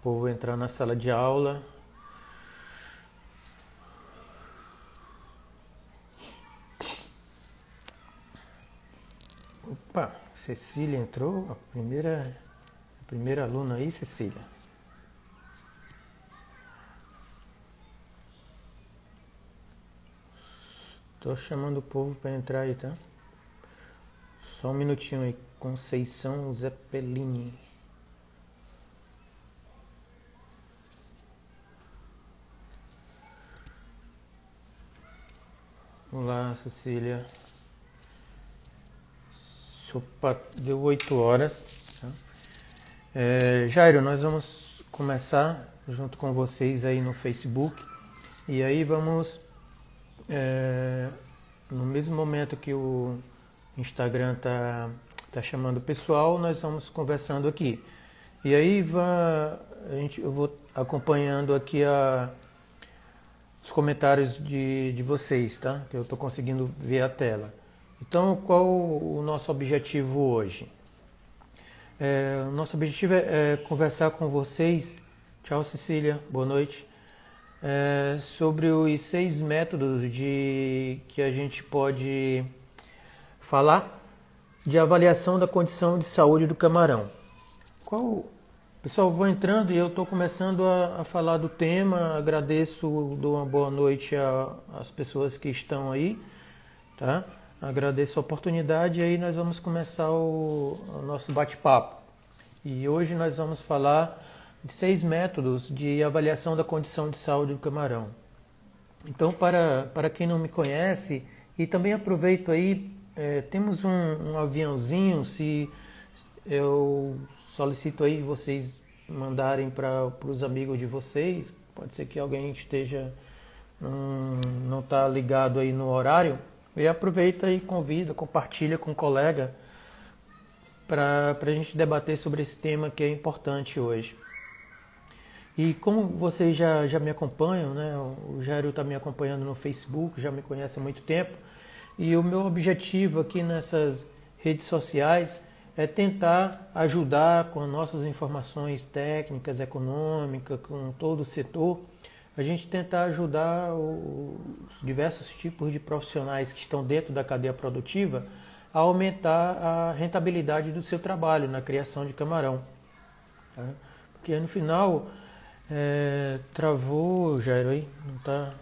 O povo entrar na sala de aula. Opa, Cecília entrou, a primeira aluna aí, Cecília. Tô chamando o povo para entrar aí, tá? Só um minutinho aí. Conceição Zeppelini. Olá, Cecília. Opa, deu 8 horas. Tá? Jairo, nós vamos começar junto com vocês aí no Facebook. E aí vamos, no mesmo momento que o Instagram tá chamando o pessoal, nós vamos conversando aqui. E aí eu vou acompanhando aqui os comentários de vocês, tá? Que eu estou conseguindo ver a tela. Então, qual o nosso objetivo hoje? O nosso objetivo é conversar com vocês. Tchau, Cecília, boa noite. Sobre os 6 métodos que a gente pode falar de avaliação da condição de saúde do camarão. Pessoal, vou entrando e eu estou começando a falar do tema. Agradeço, dou uma boa noite às pessoas que estão aí, tá? Agradeço a oportunidade e aí nós vamos começar o nosso bate-papo. E hoje nós vamos falar de 6 métodos de avaliação da condição de saúde do camarão. Então, para quem não me conhece, e também aproveito aí, temos um aviãozinho, se eu solicito aí vocês mandarem para os amigos de vocês, pode ser que alguém esteja, não está ligado aí no horário, e aproveita e convida, compartilha com um colega para a gente debater sobre esse tema que é importante hoje. E como vocês já me acompanham, né? O Jairo está me acompanhando no Facebook, já me conhece há muito tempo, e o meu objetivo aqui nessas redes sociais é tentar ajudar com nossas informações técnicas, econômicas, com todo o setor, a gente tentar ajudar os diversos tipos de profissionais que estão dentro da cadeia produtiva a aumentar a rentabilidade do seu trabalho na criação de camarão. Tá? Porque no final, travou, Jairo, aí, não tá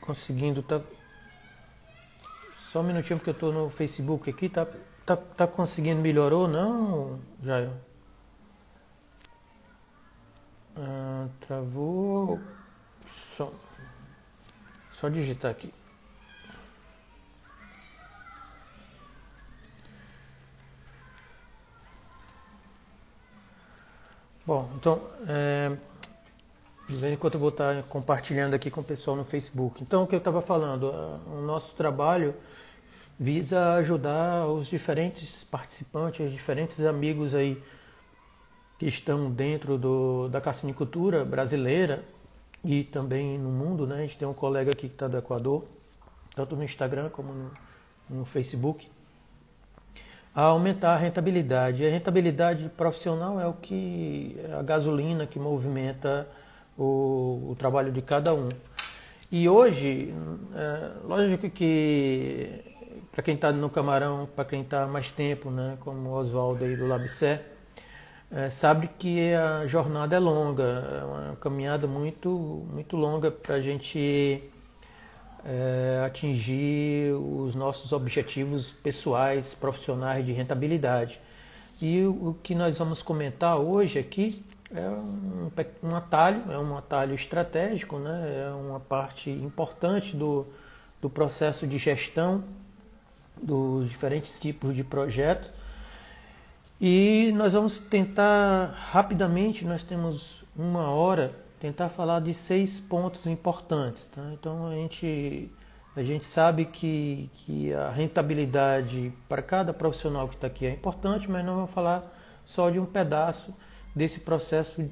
conseguindo, só um minutinho porque eu estou no Facebook aqui, tá conseguindo, melhorou não, Jairo? Travou, só digitar aqui. Bom, então, de vez em quando eu vou estar compartilhando aqui com o pessoal no Facebook. Então, o que eu estava falando, o nosso trabalho visa ajudar os diferentes participantes, os diferentes amigos aí que estão dentro da carcinicultura brasileira e também no mundo, né? A gente tem um colega aqui que está do Equador, tanto no Instagram como no Facebook, a aumentar a rentabilidade. E a rentabilidade profissional é a gasolina que movimenta o trabalho de cada um. E hoje, lógico que para quem está no camarão, para quem está há mais tempo, né, como o Oswaldo aí do Labicé, sabe que a jornada é longa, é uma caminhada muito, muito longa para a gente atingir os nossos objetivos pessoais, profissionais de rentabilidade. E o que nós vamos comentar hoje aqui é um atalho estratégico, né? É uma parte importante do processo de gestão dos diferentes tipos de projetos. E nós vamos tentar rapidamente, nós temos 1 hora, tentar falar de 6 pontos importantes. Tá? Então a gente sabe que a rentabilidade para cada profissional que está aqui é importante, mas não vamos falar só de um pedaço desse processo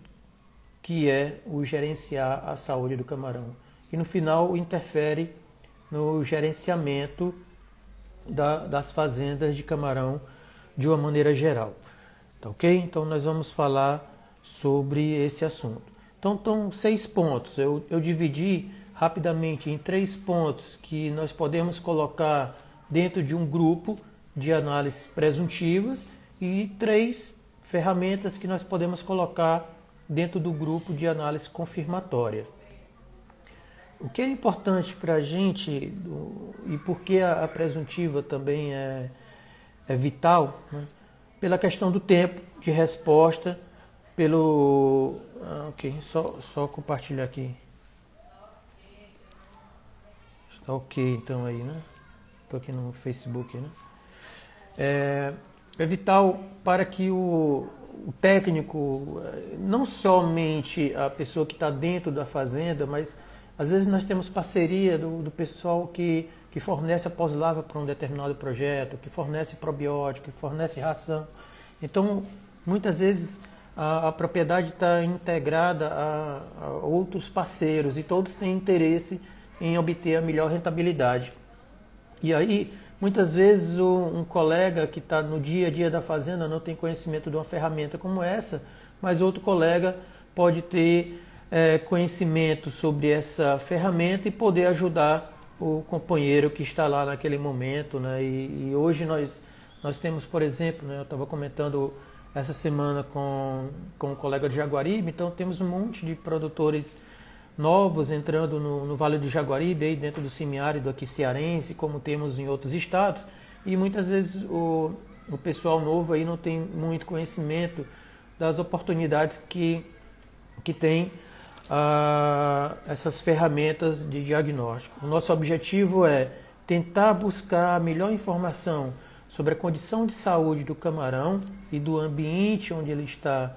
que é o gerenciar a saúde do camarão, que no final interfere no gerenciamento das fazendas de camarão de uma maneira geral. tá ok? Então nós vamos falar sobre esse assunto. Então estão 6 pontos, eu dividi rapidamente em 3 pontos que nós podemos colocar dentro de um grupo de análises presuntivas e 3 ferramentas que nós podemos colocar dentro do grupo de análise confirmatória. O que é importante para a gente, e por que a presuntiva também é vital, né? Pela questão do tempo de resposta, ok, só compartilhar aqui. Está ok então aí, né? Estou aqui no Facebook, né? É vital para que o técnico, não somente a pessoa que está dentro da fazenda, mas às vezes nós temos parceria do pessoal que fornece a pós-lava para um determinado projeto, que fornece probiótico, que fornece ração. Então, muitas vezes a propriedade está integrada a outros parceiros e todos têm interesse em obter a melhor rentabilidade. E aí, muitas vezes um colega que está no dia a dia da fazenda não tem conhecimento de uma ferramenta como essa, mas outro colega pode ter conhecimento sobre essa ferramenta e poder ajudar o companheiro que está lá naquele momento, né? E hoje nós temos, por exemplo, né, eu estava comentando essa semana com um colega de Jaguaribe, então temos um monte de produtores novos entrando no Vale do Jaguaribe, aí dentro do semiárido aqui cearense, como temos em outros estados, e muitas vezes o pessoal novo aí não tem muito conhecimento das oportunidades que tem essas ferramentas de diagnóstico. O nosso objetivo é tentar buscar a melhor informação sobre a condição de saúde do camarão e do ambiente onde ele está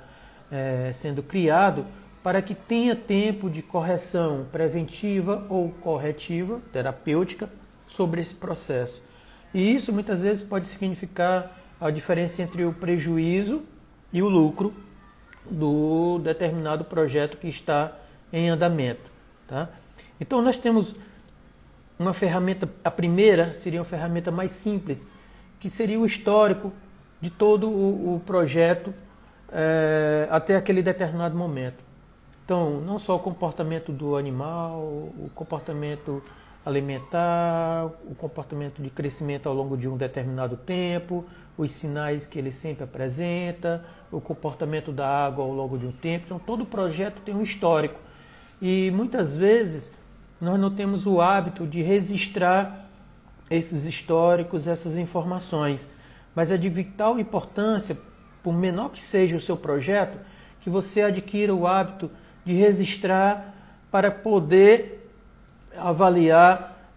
sendo criado, para que tenha tempo de correção preventiva ou corretiva, terapêutica, sobre esse processo. E isso muitas vezes pode significar a diferença entre o prejuízo e o lucro do determinado projeto que está em andamento. Tá? Então nós temos uma ferramenta, a primeira seria uma ferramenta mais simples, que seria o histórico de todo o projeto até aquele determinado momento. Então, não só o comportamento do animal, o comportamento alimentar, o comportamento de crescimento ao longo de um determinado tempo, os sinais que ele sempre apresenta, o comportamento da água ao longo de um tempo. Então, todo projeto tem um histórico. E muitas vezes nós não temos o hábito de registrar esses históricos, essas informações. Mas é de vital importância, por menor que seja o seu projeto, que você adquira o hábito de registrar para poder avaliar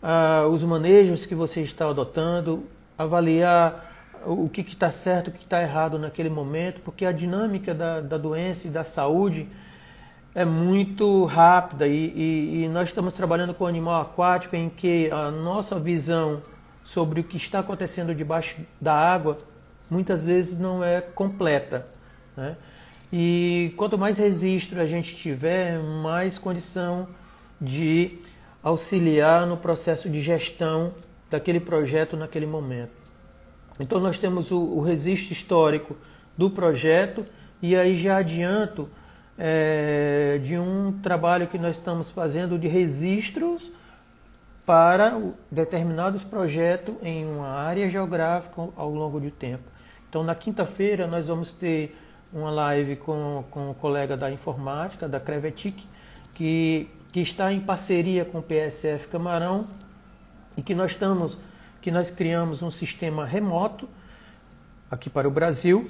os manejos que você está adotando, avaliar o que está certo, o que está errado naquele momento, porque a dinâmica da doença e da saúde é muito rápida e nós estamos trabalhando com o animal aquático em que a nossa visão sobre o que está acontecendo debaixo da água muitas vezes não é completa, né? E quanto mais registro a gente tiver, mais condição de auxiliar no processo de gestão daquele projeto naquele momento. Então nós temos o registro histórico do projeto e aí já adianto de um trabalho que nós estamos fazendo de registros para determinados projetos em uma área geográfica ao longo do tempo. Então na quinta-feira nós vamos ter uma live com o colega da informática, da Crevetic, que está em parceria com o PSF Camarão e que nós criamos um sistema remoto aqui para o Brasil,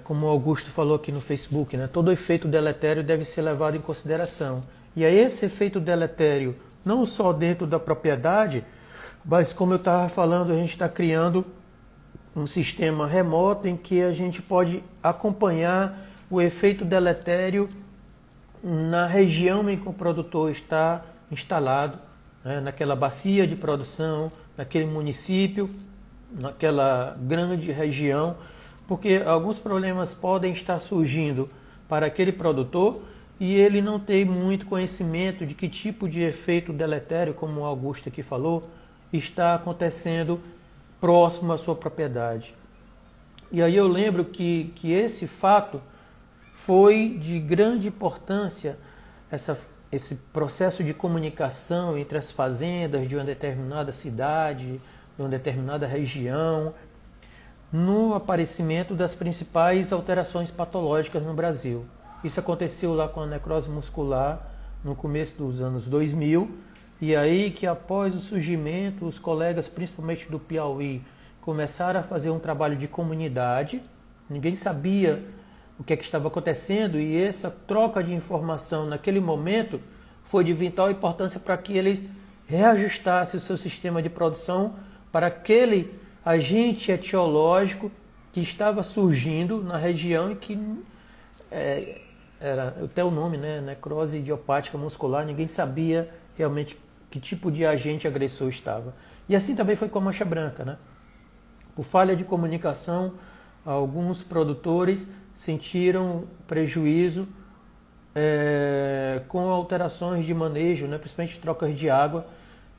como o Augusto falou aqui no Facebook, né? Todo efeito deletério deve ser levado em consideração. E é esse efeito deletério, não só dentro da propriedade, mas como eu estava falando, a gente está criando um sistema remoto em que a gente pode acompanhar o efeito deletério na região em que o produtor está instalado, né, naquela bacia de produção, naquele município, naquela grande região, porque alguns problemas podem estar surgindo para aquele produtor e ele não tem muito conhecimento de que tipo de efeito deletério, como o Augusto aqui falou, está acontecendo próximo à sua propriedade. E aí eu lembro que esse fato foi de grande importância, esse processo de comunicação entre as fazendas de uma determinada cidade, de uma determinada região, no aparecimento das principais alterações patológicas no Brasil. Isso aconteceu lá com a necrose muscular no começo dos anos 2000, e aí que após o surgimento, os colegas, principalmente do Piauí, começaram a fazer um trabalho de comunidade. Ninguém sabia o que estava acontecendo, e essa troca de informação naquele momento foi de vital importância para que eles reajustassem o seu sistema de produção para aquele agente etiológico que estava surgindo na região e que era até o nome, né? Necrose idiopática muscular. Ninguém sabia realmente que tipo de agente agressor estava. E assim também foi com a mancha branca, né? Por falha de comunicação, alguns produtores sentiram prejuízo com alterações de manejo, né? Principalmente trocas de água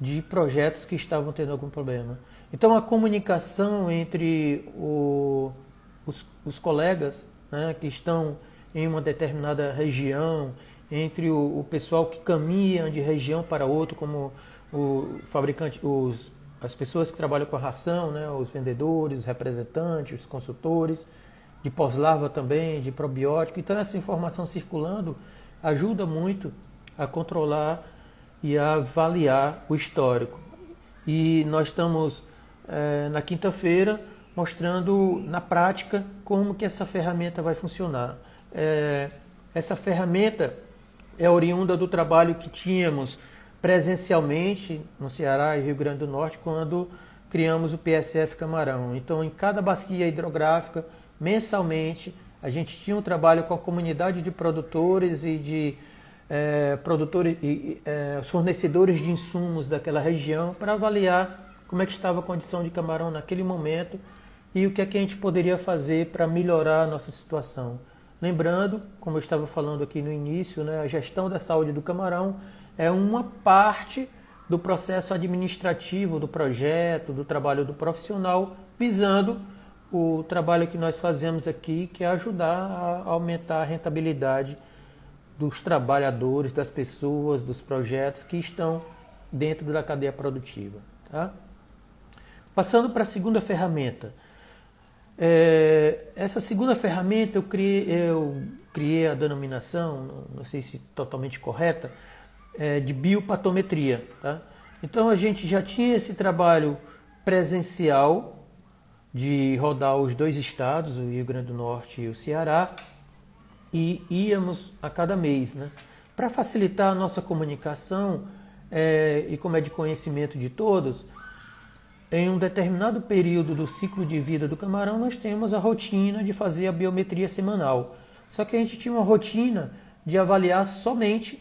de projetos que estavam tendo algum problema. Então a comunicação entre os colegas, né, que estão em uma determinada região, entre o pessoal que caminha de região para outra, como o fabricante, as pessoas que trabalham com a ração, né, os vendedores, os representantes, os consultores, de pós-larva também, de probiótico. Então essa informação circulando ajuda muito a controlar e a avaliar o histórico. E nós estamos na quinta-feira mostrando na prática como que essa ferramenta vai funcionar. Essa ferramenta é oriunda do trabalho que tínhamos presencialmente no Ceará e Rio Grande do Norte quando criamos o PSF Camarão. Então, em cada bacia hidrográfica, mensalmente, a gente tinha um trabalho com a comunidade de produtores e de produtores e fornecedores de insumos daquela região para avaliar como é que estava a condição de camarão naquele momento e o que é que a gente poderia fazer para melhorar a nossa situação. Lembrando, como eu estava falando aqui no início, né, a gestão da saúde do camarão é uma parte do processo administrativo do projeto, do trabalho do profissional, visando o trabalho que nós fazemos aqui, que é ajudar a aumentar a rentabilidade dos trabalhadores, das pessoas, dos projetos que estão dentro da cadeia produtiva. Tá? Passando para a segunda ferramenta. Essa segunda ferramenta eu criei a denominação, não sei se totalmente correta, de biopatometria. Tá? Então a gente já tinha esse trabalho presencial de rodar os dois estados, o Rio Grande do Norte e o Ceará, e íamos a cada mês. Né? Para facilitar a nossa comunicação, e como é de conhecimento de todos, em um determinado período do ciclo de vida do camarão, nós temos a rotina de fazer a biometria semanal. Só que a gente tinha uma rotina de avaliar somente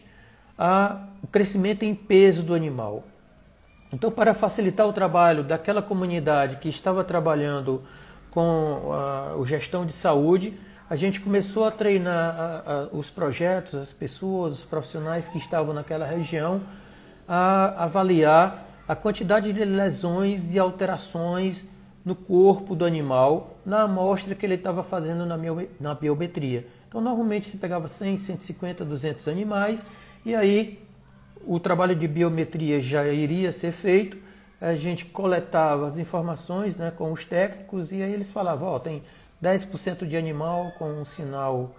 o crescimento em peso do animal. Então, para facilitar o trabalho daquela comunidade que estava trabalhando com a gestão de saúde, a gente começou a treinar os projetos, as pessoas, os profissionais que estavam naquela região a avaliar a quantidade de lesões e alterações no corpo do animal na amostra que ele estava fazendo na biometria. Então, normalmente se pegava 100, 150, 200 animais e aí o trabalho de biometria já iria ser feito, a gente coletava as informações, né, com os técnicos e aí eles falavam, tem 10% de animal com um sinal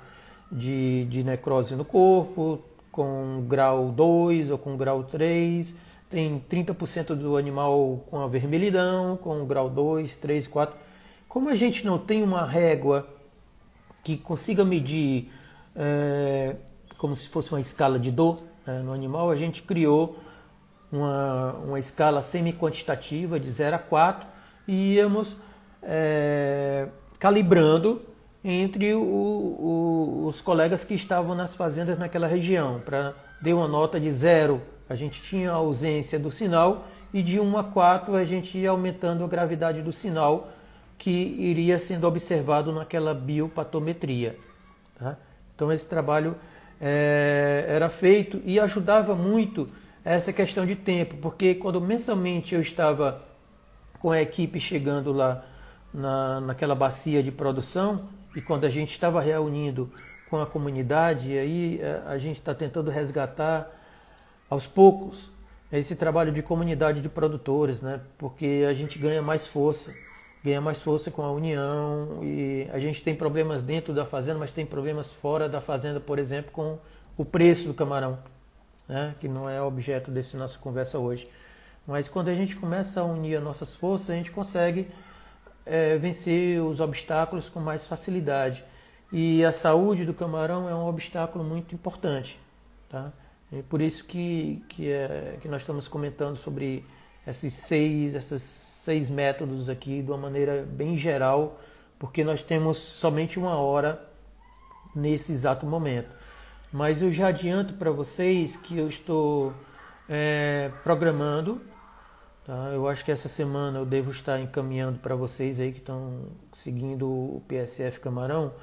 de necrose no corpo, com grau 2 ou com grau 3, tem 30% do animal com avermelhidão, com grau 2, 3, 4. Como a gente não tem uma régua que consiga medir como se fosse uma escala de dor no animal, a gente criou uma escala semi-quantitativa de 0 a 4 e íamos calibrando entre os colegas que estavam nas fazendas naquela região. Para dar uma nota de 0, a gente tinha a ausência do sinal e de 1 a 4 a gente ia aumentando a gravidade do sinal que iria sendo observado naquela biopatometria. Tá? Então esse trabalho era feito e ajudava muito essa questão de tempo, porque quando mensalmente eu estava com a equipe chegando lá naquela bacia de produção, e quando a gente estava reunindo com a comunidade, aí a gente está tentando resgatar aos poucos esse trabalho de comunidade de produtores, né? Porque a gente ganha mais força com a união, e a gente tem problemas dentro da fazenda, mas tem problemas fora da fazenda, por exemplo, com o preço do camarão, né? Que não é objeto dessa nossa conversa hoje. Mas quando a gente começa a unir as nossas forças, a gente consegue vencer os obstáculos com mais facilidade. E a saúde do camarão é um obstáculo muito importante, tá? É por isso que nós estamos comentando sobre esses seis métodos aqui de uma maneira bem geral, porque nós temos somente 1 hora nesse exato momento. Mas eu já adianto para vocês que eu estou programando, tá? Eu acho que essa semana eu devo estar encaminhando para vocês aí que estão seguindo o PSF Camarão,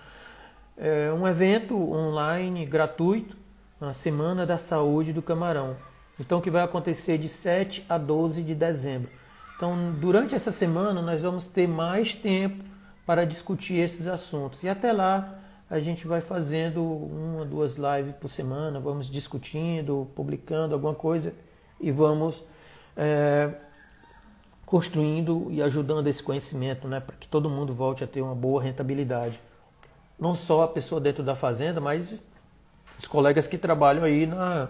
um evento online gratuito, a Semana da Saúde do Camarão. Então, que vai acontecer de 7 a 12 de dezembro. Então, durante essa semana, nós vamos ter mais tempo para discutir esses assuntos. E até lá, a gente vai fazendo 1 ou 2 lives por semana, vamos discutindo, publicando alguma coisa e vamos construindo e ajudando esse conhecimento, né, para que todo mundo volte a ter uma boa rentabilidade. Não só a pessoa dentro da fazenda, mas os colegas que trabalham aí na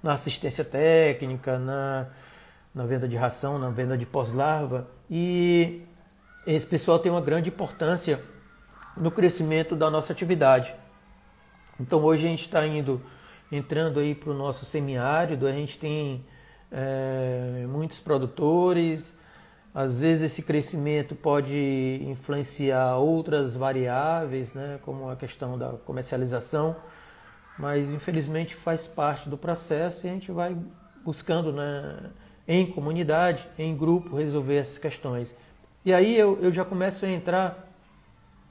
assistência técnica, na venda de ração, na venda de pós-larva. E esse pessoal tem uma grande importância no crescimento da nossa atividade. Então hoje a gente está entrando aí para o nosso semiárido, a gente tem muitos produtores. Às vezes esse crescimento pode influenciar outras variáveis, né, como a questão da comercialização, mas infelizmente faz parte do processo e a gente vai buscando, né, em comunidade, em grupo, resolver essas questões. E aí eu já começo a entrar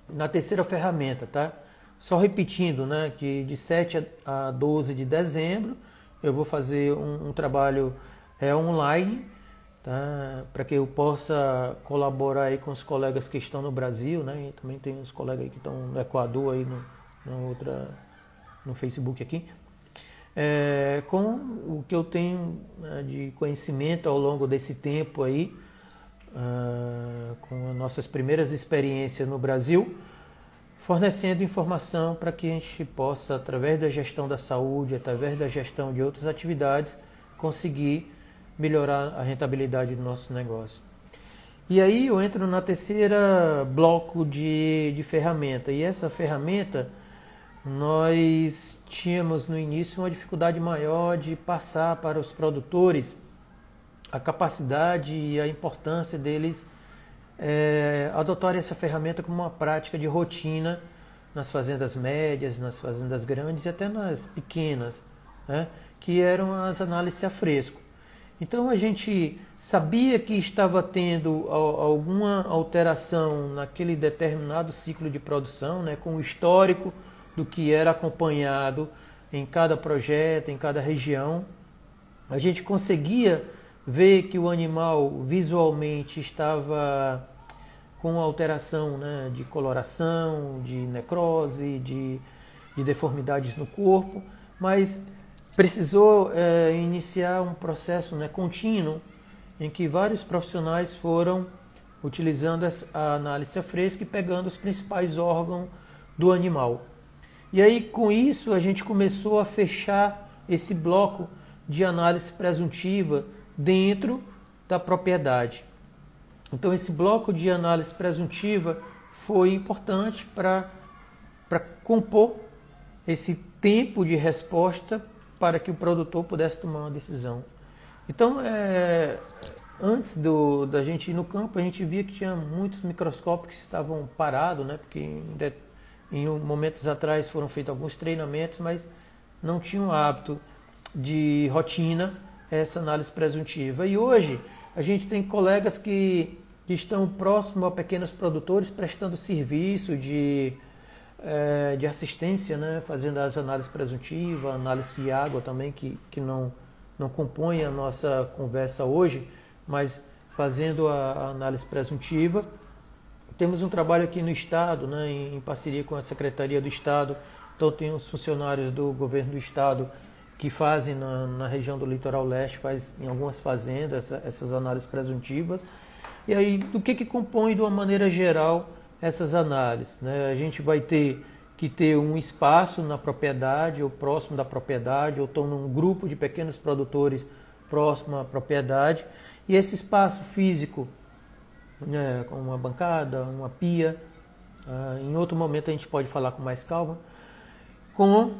na terceira ferramenta, tá? Só repetindo, né, que de 7 a 12 de dezembro eu vou fazer um trabalho online, tá? Para que eu possa colaborar aí com os colegas que estão no Brasil, né? E também tem uns colegas aí que estão no Equador aí no Facebook aqui, com o que eu tenho, né, de conhecimento ao longo desse tempo aí, com as nossas primeiras experiências no Brasil, fornecendo informação para que a gente possa, através da gestão da saúde, através da gestão de outras atividades, conseguir melhorar a rentabilidade do nosso negócio. E aí eu entro na terceira bloco de ferramenta, e essa ferramenta nós tínhamos no início uma dificuldade maior de passar para os produtores a capacidade e a importância deles adotarem essa ferramenta como uma prática de rotina nas fazendas médias, nas fazendas grandes e até nas pequenas, né, que eram as análises a fresco. Então a gente sabia que estava tendo alguma alteração naquele determinado ciclo de produção, né, com o histórico do que era acompanhado em cada projeto, em cada região. A gente conseguia ver que o animal visualmente estava com alteração, né, de coloração, de necrose, de deformidades no corpo, mas precisou iniciar um processo, né, contínuo, em que vários profissionais foram utilizando a análise fresca e pegando os principais órgãos do animal. E aí, com isso, a gente começou a fechar esse bloco de análise presuntiva dentro da propriedade. Então, esse bloco de análise presuntiva foi importante para compor esse tempo de resposta para que o produtor pudesse tomar uma decisão. Então, antes da gente ir no campo, a gente via que tinha muitos microscópios que estavam parados, né, porque em momentos atrás foram feitos alguns treinamentos, mas não tinham hábito de rotina essa análise presuntiva. E hoje a gente tem colegas que estão próximos a pequenos produtores prestando serviço de assistência, né, fazendo as análises presuntivas, análise de água também, que não compõe a nossa conversa hoje, mas fazendo a análise presuntiva. temos um trabalho aqui no Estado, né, em parceria com a Secretaria do Estado. Então tem os funcionários do governo do Estado que fazem na região do Litoral Leste, faz em algumas fazendas essas análises presuntivas. E aí, do que compõe de uma maneira geral essas análises, né? A gente vai ter que ter um espaço na propriedade ou próximo da propriedade, ou estão num grupo de pequenos produtores próximo à propriedade. E esse espaço físico, né, com uma bancada, uma pia, em outro momento a gente pode falar com mais calma, com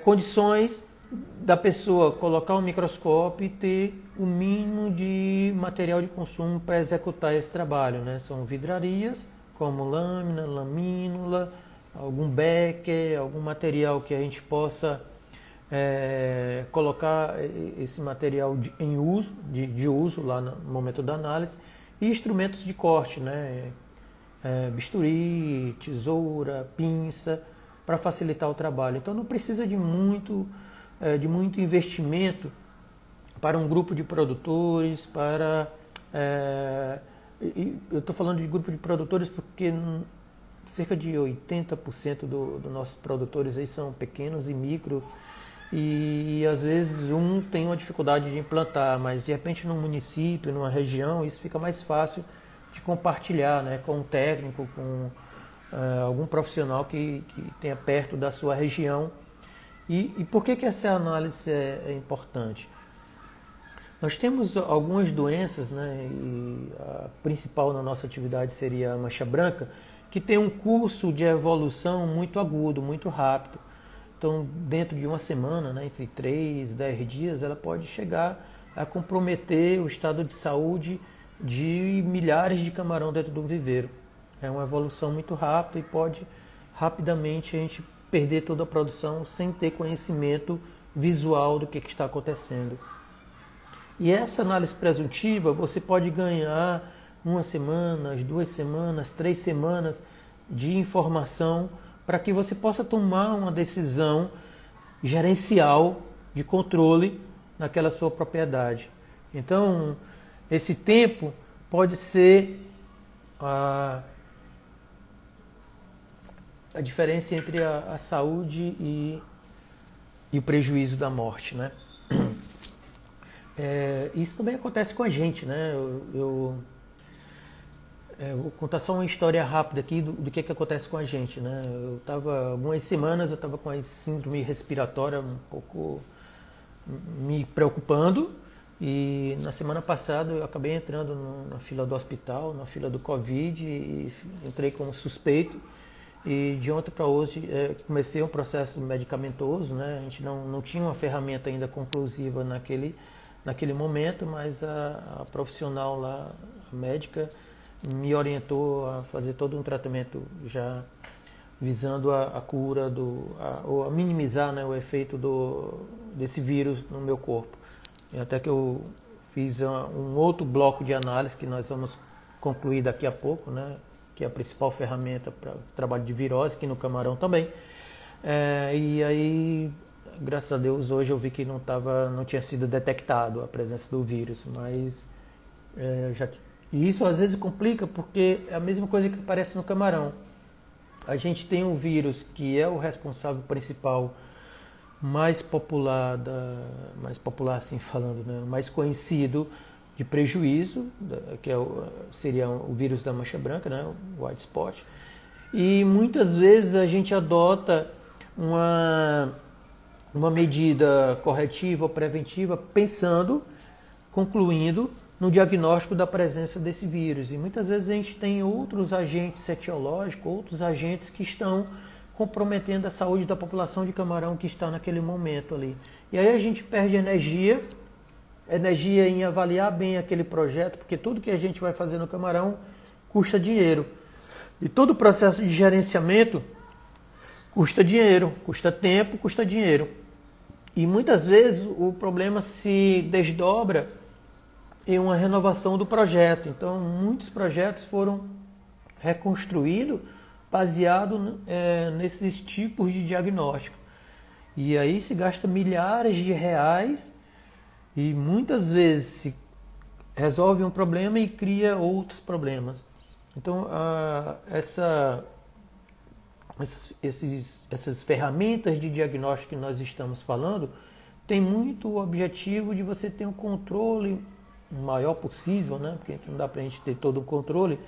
condições da pessoa colocar um microscópio e ter o mínimo de material de consumo para executar esse trabalho, né? São vidrarias, como lâmina, lamínula, algum becker, algum material que a gente possa colocar esse material em uso, de uso lá no momento da análise, e instrumentos de corte, né? Bisturi, tesoura, pinça, para facilitar o trabalho. Então não precisa de muito investimento para um grupo de produtores, eu estou falando de grupo de produtores porque cerca de 80% dos nossos produtores aí são pequenos e micro, e às vezes um tem uma dificuldade de implantar, mas de repente num município, numa região, isso fica mais fácil de compartilhar, né, com um técnico, com algum profissional que tenha perto da sua região. E por que essa análise é importante? Nós temos algumas doenças, né, e a principal na nossa atividade seria a mancha branca, que tem um curso de evolução muito agudo, muito rápido. Então, dentro de uma semana, né, entre 3 e 10 dias, ela pode chegar a comprometer o estado de saúde de milhares de camarão dentro do viveiro. É uma evolução muito rápida e pode rapidamente a gente perder toda a produção sem ter conhecimento visual do que está acontecendo. E essa análise presuntiva você pode ganhar 1 semana, 2 semanas, 3 semanas de informação para que você possa tomar uma decisão gerencial de controle naquela sua propriedade. Então, esse tempo pode ser a diferença entre a saúde e o prejuízo da morte, né? Isso também acontece com a gente, né? Eu vou contar só uma história rápida aqui do que acontece com a gente, né? Algumas semanas eu estava com a síndrome respiratória um pouco me preocupando, e na semana passada eu acabei entrando na fila do hospital, na fila do Covid, e entrei como suspeito. E de ontem para hoje comecei um processo medicamentoso, né? A gente não tinha uma ferramenta ainda conclusiva naquele momento, mas a profissional lá, a médica, me orientou a fazer todo um tratamento já visando a cura ou a minimizar, né, o efeito desse vírus no meu corpo. E até que eu fiz um outro bloco de análise que nós vamos concluir daqui a pouco, né, que é a principal ferramenta para o trabalho de virose, aqui no camarão também. E aí, graças a Deus, hoje eu vi que não tinha sido detectado a presença do vírus, mas e isso às vezes complica porque é a mesma coisa que aparece no camarão. A gente tem um vírus que é o responsável principal mais popular assim falando, né, mais conhecido de prejuízo, que seria o vírus da mancha branca, né, o white spot. E muitas vezes a gente adota uma medida corretiva ou preventiva concluindo no diagnóstico da presença desse vírus. E muitas vezes a gente tem outros agentes etiológicos, outros agentes que estão comprometendo a saúde da população de camarão que está naquele momento ali. E aí a gente perde energia em avaliar bem aquele projeto, porque tudo que a gente vai fazer no camarão custa dinheiro. E todo o processo de gerenciamento custa dinheiro, custa tempo, custa dinheiro. E muitas vezes o problema se desdobra em uma renovação do projeto. Então, muitos projetos foram reconstruídos baseado nesses tipos de diagnóstico. E aí se gasta milhares de reais e muitas vezes se resolve um problema e cria outros problemas. Então, essas ferramentas de diagnóstico que nós estamos falando tem muito o objetivo de você ter um controle maior possível, né? Porque não dá para a gente ter todo o controle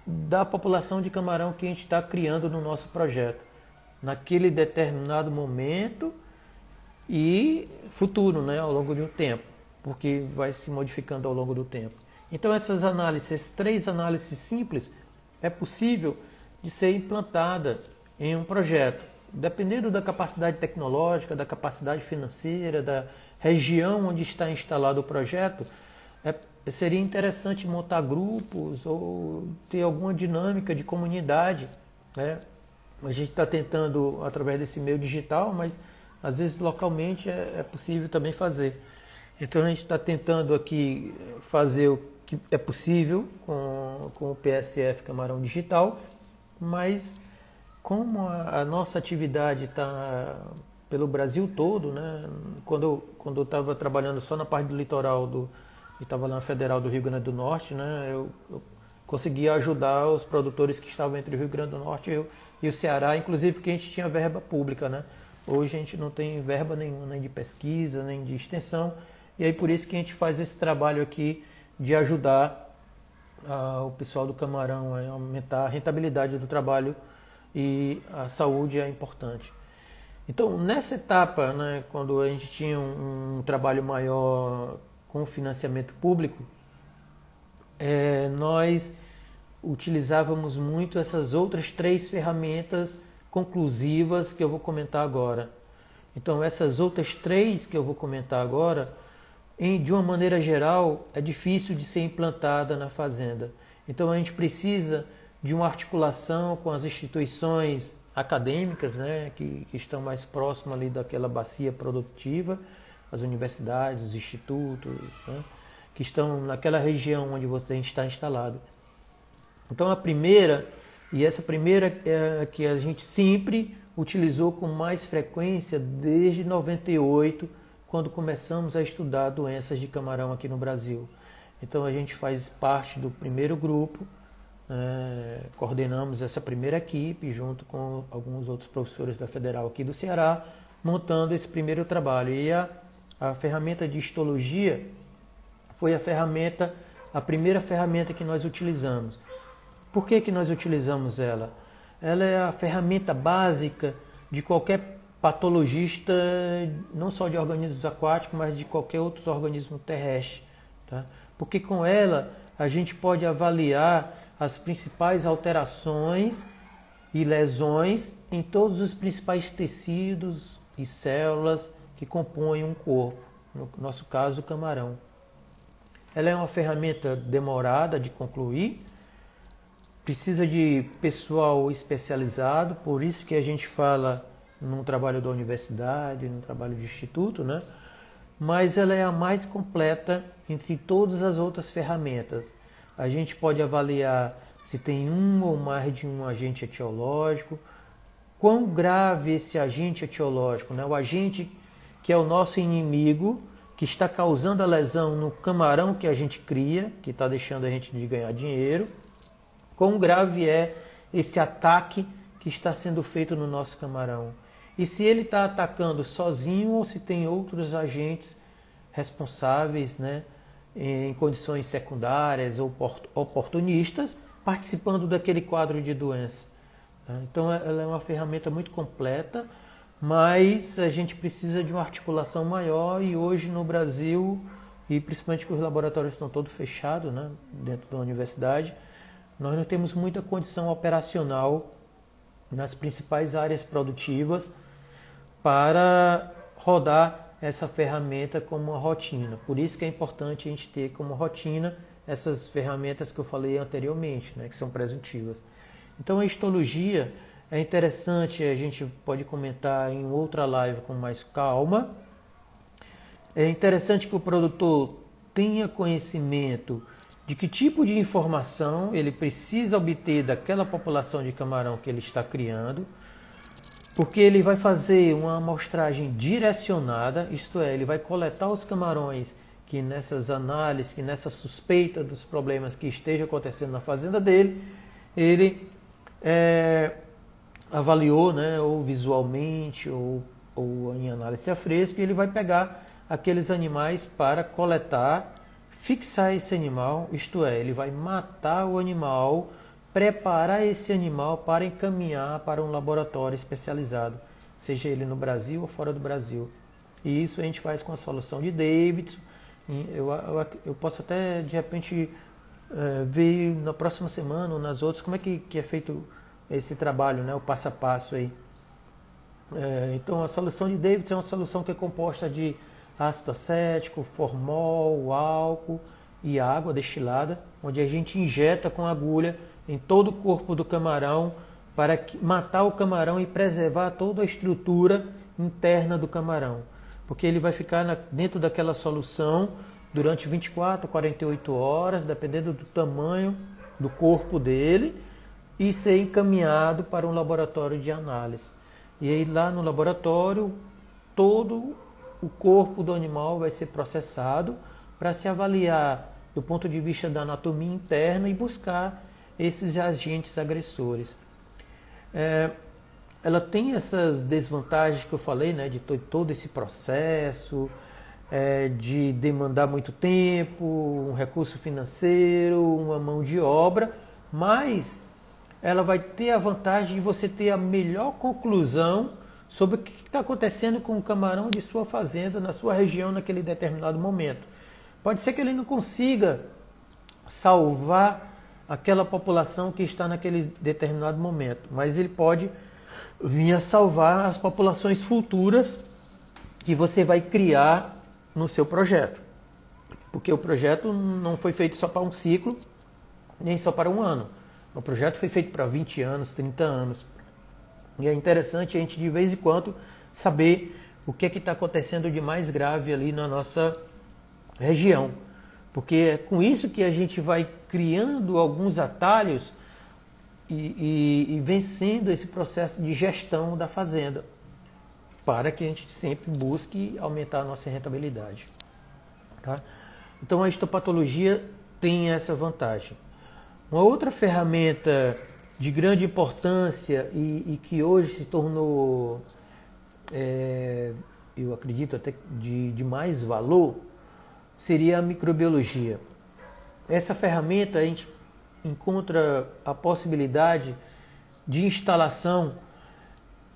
da população de camarão que a gente está criando no nosso projeto, naquele determinado momento e futuro, né? Ao longo do tempo, porque vai se modificando ao longo do tempo. Então essas análises, 3 análises simples, é possível de ser implantada em um projeto, dependendo da capacidade tecnológica, da capacidade financeira, da região onde está instalado o projeto. Seria interessante montar grupos ou ter alguma dinâmica de comunidade, né? A gente está tentando através desse meio digital, mas às vezes localmente é possível também fazer. Então a gente está tentando aqui fazer o que é possível com o PSF Camarão Digital, mas como a nossa atividade está pelo Brasil todo, né? Quando eu estava trabalhando só na parte do litoral, eu estava lá na Federal do Rio Grande do Norte, né? Eu conseguia ajudar os produtores que estavam entre o Rio Grande do Norte e o Ceará, inclusive porque a gente tinha verba pública, né? Hoje a gente não tem verba nenhuma, nem de pesquisa, nem de extensão, e aí por isso que a gente faz esse trabalho aqui de ajudar o pessoal do camarão a aumentar a rentabilidade do trabalho, e a saúde é importante. Então, nessa etapa, né, quando a gente tinha um trabalho maior com financiamento público, nós utilizávamos muito essas outras 3 ferramentas conclusivas que eu vou comentar agora. Então, essas outras 3 que eu vou comentar agora, de uma maneira geral, é difícil de ser implantada na fazenda. Então, a gente precisa de uma articulação com as instituições acadêmicas, né, que estão mais próximas ali daquela bacia produtiva, as universidades, os institutos, né, que estão naquela região onde você está instalado. Então essa primeira é a que a gente sempre utilizou com mais frequência desde 98, quando começamos a estudar doenças de camarão aqui no Brasil. Então a gente faz parte do primeiro grupo, coordenamos essa primeira equipe junto com alguns outros professores da Federal aqui do Ceará, montando esse primeiro trabalho. E a ferramenta de histologia foi a primeira ferramenta que nós utilizamos. Por que nós utilizamos ela? Ela é a ferramenta básica de qualquer patologista, não só de organismos aquáticos, mas de qualquer outro organismo terrestre, tá? Porque com ela a gente pode avaliar as principais alterações e lesões em todos os principais tecidos e células que compõem um corpo, no nosso caso o camarão. Ela é uma ferramenta demorada de concluir, precisa de pessoal especializado, por isso que a gente fala num trabalho da universidade, num trabalho de instituto, né? Mas ela é a mais completa entre todas as outras ferramentas. A gente pode avaliar se tem um ou mais de um agente etiológico, quão grave esse agente etiológico, né? O agente que é o nosso inimigo, que está causando a lesão no camarão que a gente cria, que está deixando a gente de ganhar dinheiro, quão grave é esse ataque que está sendo feito no nosso camarão. E se ele está atacando sozinho ou se tem outros agentes responsáveis, né, em condições secundárias ou oportunistas, participando daquele quadro de doença. Então ela é uma ferramenta muito completa, mas a gente precisa de uma articulação maior e hoje no Brasil, e principalmente que os laboratórios estão todos fechados, né, dentro da universidade, nós não temos muita condição operacional nas principais áreas produtivas para rodar essa ferramenta como uma rotina. Por isso que é importante a gente ter como rotina essas ferramentas que eu falei anteriormente, né, que são presuntivas. Então a histologia é interessante, a gente pode comentar em outra live com mais calma. É interessante que o produtor tenha conhecimento de que tipo de informação ele precisa obter daquela população de camarão que ele está criando, porque ele vai fazer uma amostragem direcionada, isto é, ele vai coletar os camarões que nessas análises, que nessa suspeita dos problemas que estejam acontecendo na fazenda dele, ele avaliou, né, ou visualmente ou em análise a fresco, e ele vai pegar aqueles animais para coletar, fixar esse animal, isto é, ele vai matar o animal, preparar esse animal para encaminhar para um laboratório especializado, seja ele no Brasil ou fora do Brasil. E isso a gente faz com a solução de Davidson. Eu posso até, de repente, ver na próxima semana ou nas outras como é que é feito esse trabalho, né, o passo a passo aí. Então a solução de Davidson é uma solução que é composta de ácido acético, formol, álcool e água destilada, onde a gente injeta com agulha em todo o corpo do camarão para matar o camarão e preservar toda a estrutura interna do camarão, porque ele vai ficar dentro daquela solução durante 24 a 48 horas, dependendo do tamanho do corpo dele, e ser encaminhado para um laboratório de análise. E aí lá no laboratório, todo o corpo do animal vai ser processado para se avaliar do ponto de vista da anatomia interna e buscar esses agentes agressores. Ela tem essas desvantagens que eu falei, né, de todo esse processo, de demandar muito tempo, um recurso financeiro, uma mão de obra, mas ela vai ter a vantagem de você ter a melhor conclusão sobre o que está acontecendo com o camarão de sua fazenda, na sua região, naquele determinado momento. Pode ser que ele não consiga salvar aquela população que está naquele determinado momento, mas ele pode vir a salvar as populações futuras que você vai criar no seu projeto. Porque o projeto não foi feito só para um ciclo, nem só para um ano. O projeto foi feito para 20 anos, 30 anos. E é interessante a gente, de vez em quando, saber o que está acontecendo de mais grave ali na nossa região. Porque é com isso que a gente vai criando alguns atalhos e vencendo esse processo de gestão da fazenda, para que a gente sempre busque aumentar a nossa rentabilidade. Tá? Então a histopatologia tem essa vantagem. Uma outra ferramenta de grande importância e que hoje se tornou, eu acredito até de mais valor, seria a microbiologia. Essa ferramenta a gente encontra a possibilidade de instalação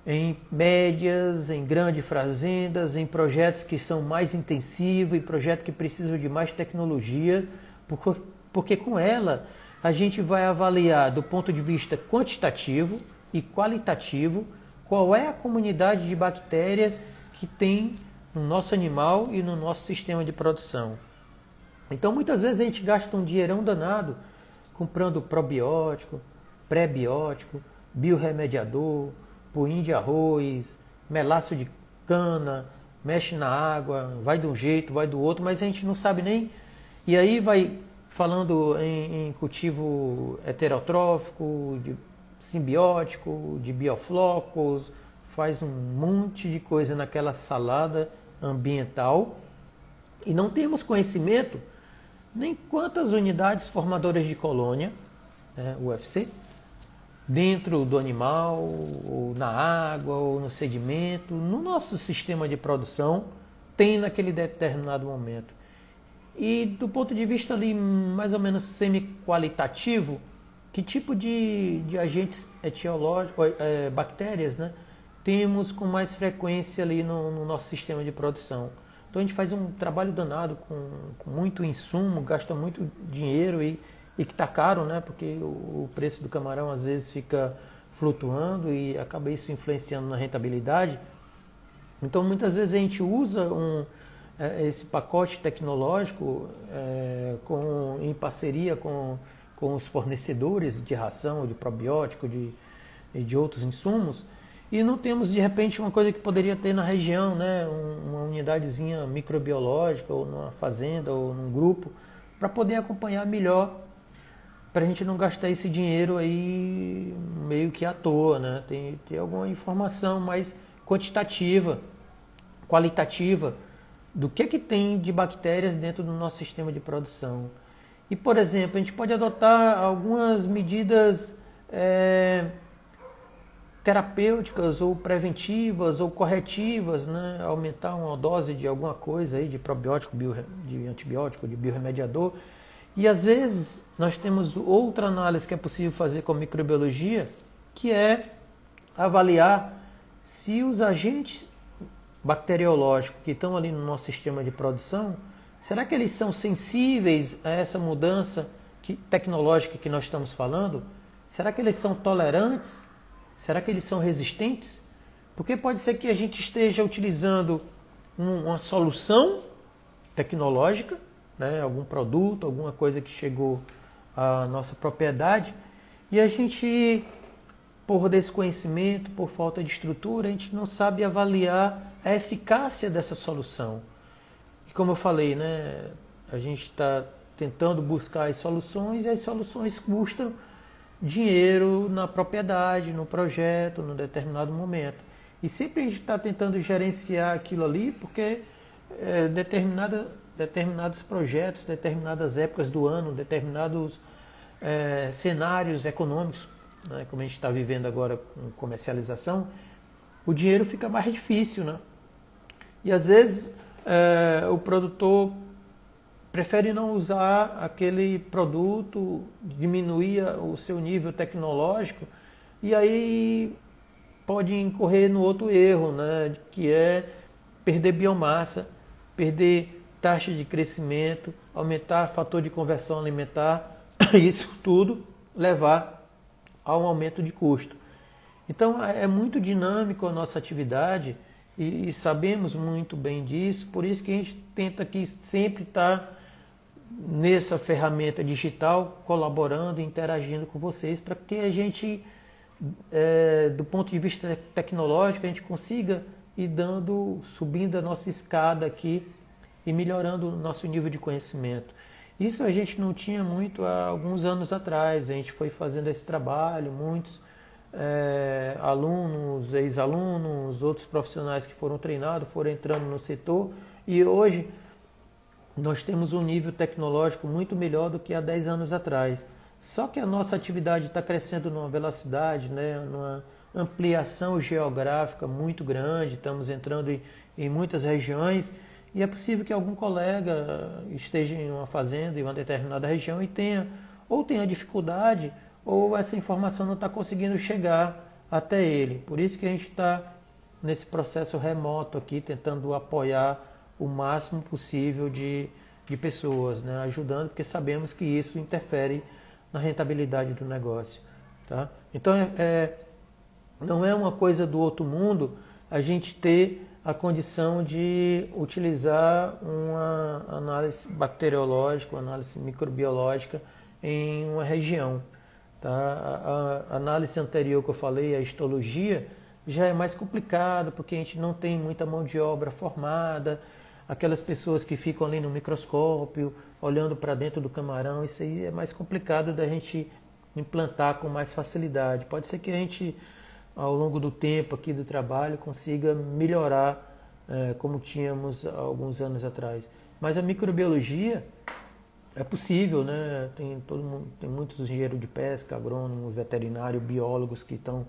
em médias, em grandes fazendas, em projetos que são mais intensivos e projetos que precisam de mais tecnologia, porque com ela a gente vai avaliar do ponto de vista quantitativo e qualitativo qual é a comunidade de bactérias que tem no nosso animal e no nosso sistema de produção. Então muitas vezes a gente gasta um dinheirão danado comprando probiótico, pré-biótico, biorremediador, puim de arroz, melaço de cana, mexe na água, vai de um jeito, vai do outro, mas a gente não sabe nem. E aí vai falando em cultivo heterotrófico, de simbiótico, de bioflocos, faz um monte de coisa naquela salada ambiental e não temos conhecimento nem quantas unidades formadoras de colônia, UFC, dentro do animal, ou na água, ou no sedimento, no nosso sistema de produção, tem naquele determinado momento. E do ponto de vista ali mais ou menos semi-qualitativo, que tipo de agentes etiológicos, bactérias, né, temos com mais frequência ali no nosso sistema de produção. Então a gente faz um trabalho danado com muito insumo, gasta muito dinheiro e que está caro, né, porque o preço do camarão às vezes fica flutuando e acaba isso influenciando na rentabilidade. Então muitas vezes a gente usa esse pacote tecnológico em parceria com os fornecedores de ração, de probiótico, de outros insumos, e não temos de repente uma coisa que poderia ter na região, né, uma unidadezinha microbiológica, ou numa fazenda, ou num grupo, para poder acompanhar melhor, para a gente não gastar esse dinheiro aí meio que à toa, né? Tem alguma informação mais quantitativa, qualitativa, do que tem de bactérias dentro do nosso sistema de produção. E, por exemplo, a gente pode adotar algumas medidas terapêuticas ou preventivas ou corretivas, né? Aumentar uma dose de alguma coisa aí, de probiótico, de antibiótico, de biorremediador. E às vezes nós temos outra análise que é possível fazer com a microbiologia, que é avaliar se os agentes bacteriológicos que estão ali no nosso sistema de produção, será que eles são sensíveis a essa mudança tecnológica que nós estamos falando? Será que eles são tolerantes? Será que eles são resistentes? Porque pode ser que a gente esteja utilizando uma solução tecnológica, né? Algum produto, alguma coisa que chegou à nossa propriedade, e a gente, por desconhecimento, por falta de estrutura, a gente não sabe avaliar a eficácia dessa solução. E como eu falei, né? A gente está tentando buscar as soluções e as soluções custam dinheiro na propriedade, no projeto, num determinado momento. E sempre a gente está tentando gerenciar aquilo ali, porque determinados projetos, determinadas épocas do ano, determinados cenários econômicos, né, como a gente está vivendo agora com comercialização, o dinheiro fica mais difícil, né? E às vezes o produtor prefere não usar aquele produto, diminuir o seu nível tecnológico, e aí pode incorrer no outro erro, né, que é perder biomassa, perder taxa de crescimento, aumentar fator de conversão alimentar, isso tudo levar a um aumento de custo. Então é muito dinâmico a nossa atividade e sabemos muito bem disso, por isso que a gente tenta aqui sempre estar nessa ferramenta digital, colaborando e interagindo com vocês, para que a gente, do ponto de vista tecnológico, a gente consiga ir subindo a nossa escada aqui e melhorando o nosso nível de conhecimento. Isso a gente não tinha muito há alguns anos atrás, a gente foi fazendo esse trabalho, muitos alunos, ex-alunos, outros profissionais que foram treinados, foram entrando no setor, e hoje nós temos um nível tecnológico muito melhor do que há 10 anos atrás. Só que a nossa atividade está crescendo numa velocidade, né, numa ampliação geográfica muito grande, estamos entrando em muitas regiões, e é possível que algum colega esteja em uma fazenda, em uma determinada região, e tenha dificuldade, ou essa informação não está conseguindo chegar até ele. Por isso que a gente está nesse processo remoto aqui, tentando apoiar o máximo possível de pessoas, né? Ajudando, porque sabemos que isso interfere na rentabilidade do negócio. Tá? Então, não é uma coisa do outro mundo a gente ter a condição de utilizar uma análise bacteriológica, uma análise microbiológica em uma região. Tá? A análise anterior que eu falei, a histologia, já é mais complicado, porque a gente não tem muita mão de obra formada, aquelas pessoas que ficam ali no microscópio, olhando para dentro do camarão, isso aí é mais complicado da gente implantar com mais facilidade. Pode ser que a gente, ao longo do tempo aqui do trabalho, consiga melhorar como tínhamos há alguns anos atrás. Mas a microbiologia é possível, né? Tem muitos engenheiros de pesca, agrônomos, veterinários, biólogos que estão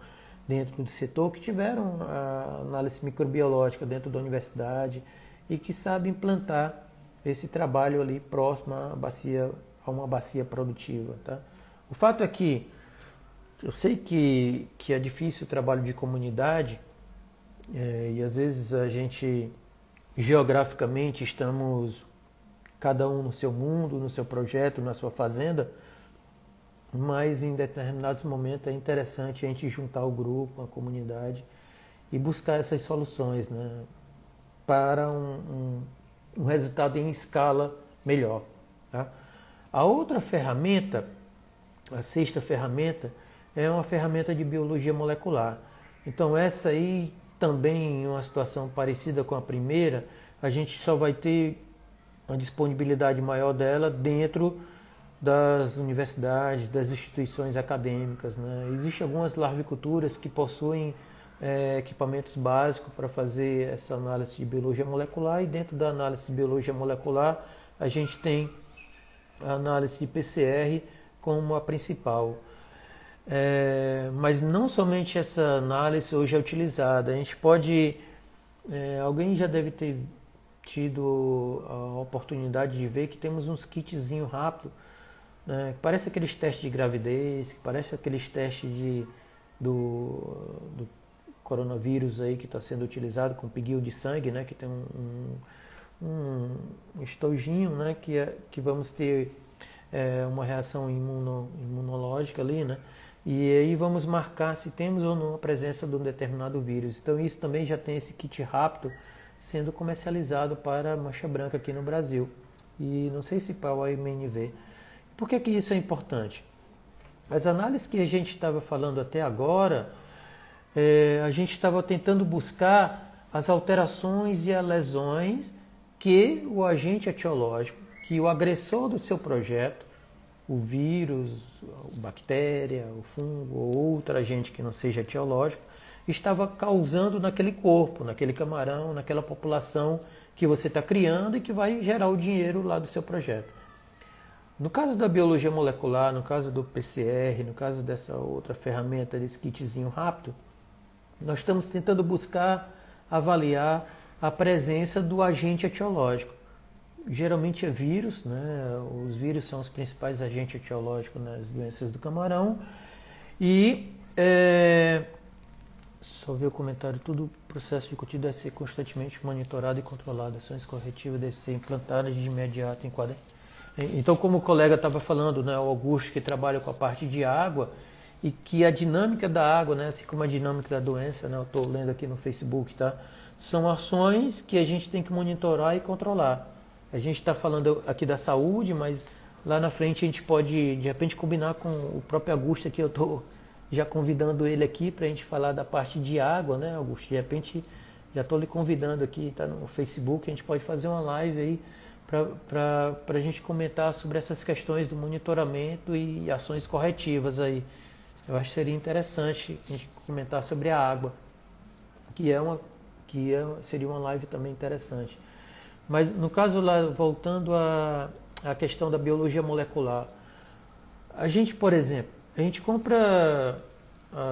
dentro do setor, que tiveram a análise microbiológica dentro da universidade e que sabem implantar esse trabalho ali próximo a uma bacia produtiva. Tá? O fato é que eu sei que é difícil o trabalho de comunidade e às vezes a gente geograficamente estamos cada um no seu mundo, no seu projeto, na sua fazenda, mas em determinados momentos é interessante a gente juntar o grupo, a comunidade e buscar essas soluções, né, para um resultado em escala melhor. Tá? A outra ferramenta, a sexta ferramenta, é uma ferramenta de biologia molecular. Então essa aí também, em uma situação parecida com a primeira, a gente só vai ter uma disponibilidade maior dela dentro das universidades, das instituições acadêmicas. Né? Existem algumas larviculturas que possuem equipamentos básicos para fazer essa análise de biologia molecular, e dentro da análise de biologia molecular a gente tem a análise de PCR como a principal. Mas não somente essa análise hoje é utilizada. A gente pode... alguém já deve ter tido a oportunidade de ver que temos uns kitzinhos rápidos, né, que parece aqueles testes de gravidez, que parece aqueles testes do coronavírus aí que está sendo utilizado com piguil de sangue, né, que tem um estojinho, né, que vamos ter uma reação imunológica ali, né, e aí vamos marcar se temos ou não a presença de um determinado vírus. Então isso também já tem esse kit rápido sendo comercializado para mancha branca aqui no Brasil. E não sei se para o AMNV. Por que isso é importante? As análises que a gente estava falando até agora, a gente estava tentando buscar as alterações e as lesões que o agente etiológico, que o agressor do seu projeto, o vírus, a bactéria, o fungo ou outro agente que não seja etiológico, estava causando naquele corpo, naquele camarão, naquela população que você está criando e que vai gerar o dinheiro lá do seu projeto. No caso da biologia molecular, no caso do PCR, no caso dessa outra ferramenta, desse kitzinho rápido, nós estamos tentando buscar avaliar a presença do agente etiológico. Geralmente é vírus, né? Os vírus são os principais agentes etiológicos nas doenças do camarão. E só ver o comentário, todo processo de cultivo deve ser constantemente monitorado e controlado. Ações corretivas devem ser implantadas de imediato em quadra. Então, como o colega estava falando, né, o Augusto, que trabalha com a parte de água, e que a dinâmica da água, né, assim como a dinâmica da doença, né, eu estou lendo aqui no Facebook, tá? São ações que a gente tem que monitorar e controlar. A gente está falando aqui da saúde, mas lá na frente a gente pode, de repente, combinar com o próprio Augusto aqui. Eu estou já convidando ele aqui para a gente falar da parte de água, né, Augusto? De repente, já estou lhe convidando aqui, está no Facebook, a gente pode fazer uma live aí para a gente comentar sobre essas questões do monitoramento e ações corretivas aí. Eu acho que seria interessante a gente comentar sobre a água, seria uma live também interessante. Mas no caso lá, voltando à questão da biologia molecular, a gente, por exemplo, a gente compra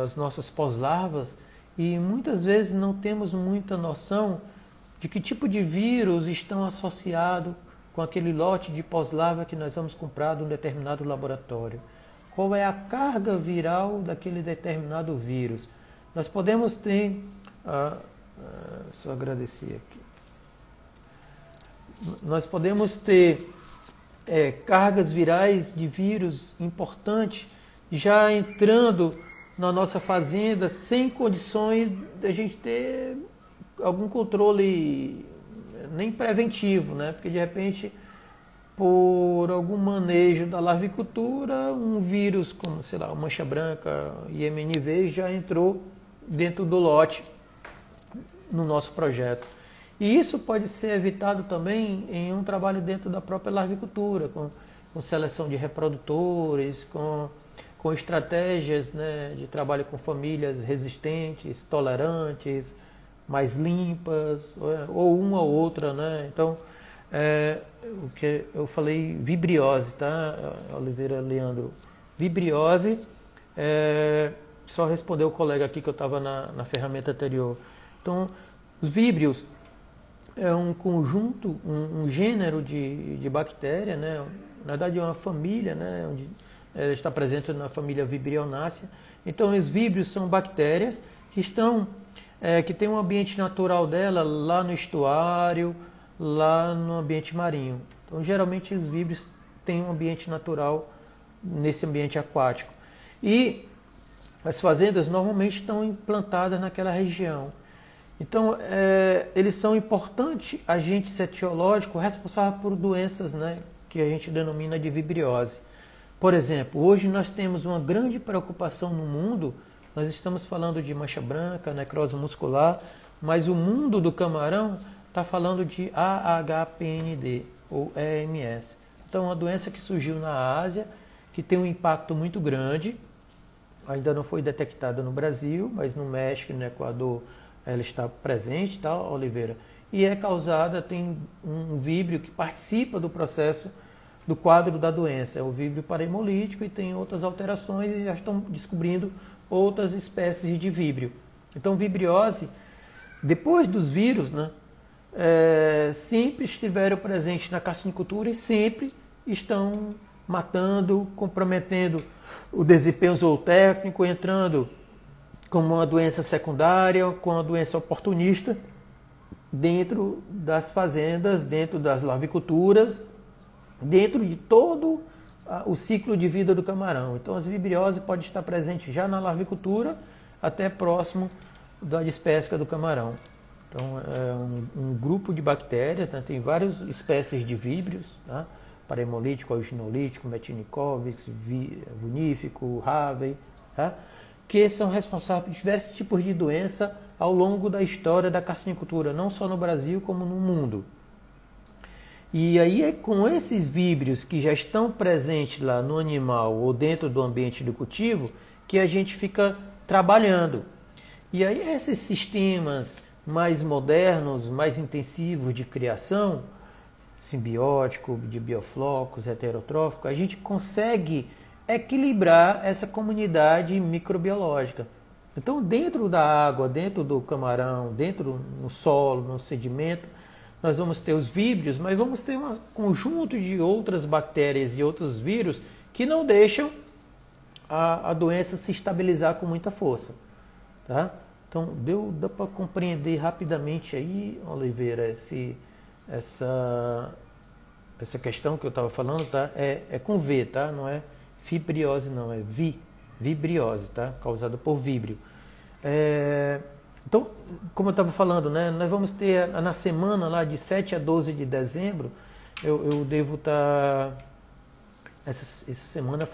as nossas pós-larvas e muitas vezes não temos muita noção de que tipo de vírus estão associados com aquele lote de pós-larva que nós vamos comprar de um determinado laboratório. Qual é a carga viral daquele determinado vírus? Nós podemos ter... só agradecer aqui. Nós podemos ter cargas virais de vírus importantes já entrando na nossa fazenda sem condições de a gente ter algum controle nem preventivo, né? Porque de repente, por algum manejo da larvicultura, um vírus como, sei lá, mancha branca, IMNV, já entrou dentro do lote no nosso projeto. E isso pode ser evitado também em um trabalho dentro da própria larvicultura, com seleção de reprodutores, com estratégias, né, de trabalho com famílias resistentes, tolerantes, mais limpas, ou uma ou outra, né? Então, o que eu falei, vibriose, tá, Oliveira Leandro? Vibriose, só respondeu o colega aqui que eu estava na ferramenta anterior. Então, os víbrios é um conjunto, um gênero de bactéria, né? Na verdade é uma família, né? Onde ela está presente na família Vibrionácea. Então os víbrios são bactérias que que tem um ambiente natural dela lá no estuário, lá no ambiente marinho. Então geralmente os víbrios têm um ambiente natural nesse ambiente aquático. E as fazendas normalmente estão implantadas naquela região. Então, eles são importantes agentes etiológicos responsáveis por doenças, né, que a gente denomina de vibriose. Por exemplo, hoje nós temos uma grande preocupação no mundo, nós estamos falando de mancha branca, necrose muscular, mas o mundo do camarão está falando de AHPND, ou EMS. Então, uma doença que surgiu na Ásia, que tem um impacto muito grande, ainda não foi detectada no Brasil, mas no México e no Equador ela está presente, tá, Oliveira? E é causada, tem um víbrio que participa do processo do quadro da doença. É o víbrio parahemolítico e tem outras alterações e já estão descobrindo outras espécies de víbrio. Então, vibriose, depois dos vírus, né, sempre estiveram presentes na carcinicultura e sempre estão matando, comprometendo o desempenho zootécnico, entrando como uma doença secundária, com uma doença oportunista dentro das fazendas, dentro das laviculturas, dentro de todo o ciclo de vida do camarão. Então, as vibriose pode estar presente já na larvicultura até próximo da despesca do camarão. Então, é um grupo de bactérias, né? Tem várias espécies de víbrios, tá? Parahemolítico, alginolítico, metinicovis, vunífico, Harvey, tá? Que são responsáveis por diversos tipos de doença ao longo da história da carcinicultura, não só no Brasil como no mundo. E aí é com esses víbrios que já estão presentes lá no animal ou dentro do ambiente do cultivo que a gente fica trabalhando. E aí esses sistemas mais modernos, mais intensivos de criação, simbiótico, de bioflocos, heterotrófico, a gente consegue equilibrar essa comunidade microbiológica. Então, dentro da água, dentro do camarão, dentro no solo, no sedimento, nós vamos ter os víbrios, mas vamos ter um conjunto de outras bactérias e outros vírus que não deixam a doença se estabilizar com muita força. Tá? Então, dá para compreender rapidamente aí, Oliveira, essa questão que eu estava falando, tá? É com V, tá? Não é fibriose, não, é vibriose, tá? Causada por víbrio. Então, como eu estava falando, né? Nós vamos ter na semana lá de 7 a 12 de dezembro, eu devo estar essa semana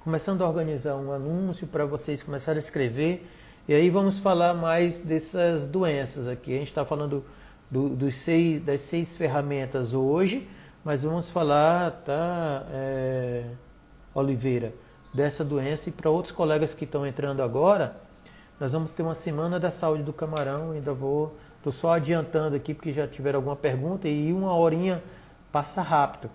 começando a organizar um anúncio para vocês começarem a escrever, e aí vamos falar mais dessas doenças aqui. A gente está falando das 6 ferramentas hoje, mas vamos falar, tá, Oliveira, dessa doença, e para outros colegas que estão entrando agora, nós vamos ter uma semana da saúde do camarão. Estou só adiantando aqui porque já tiveram alguma pergunta e uma horinha passa rápido.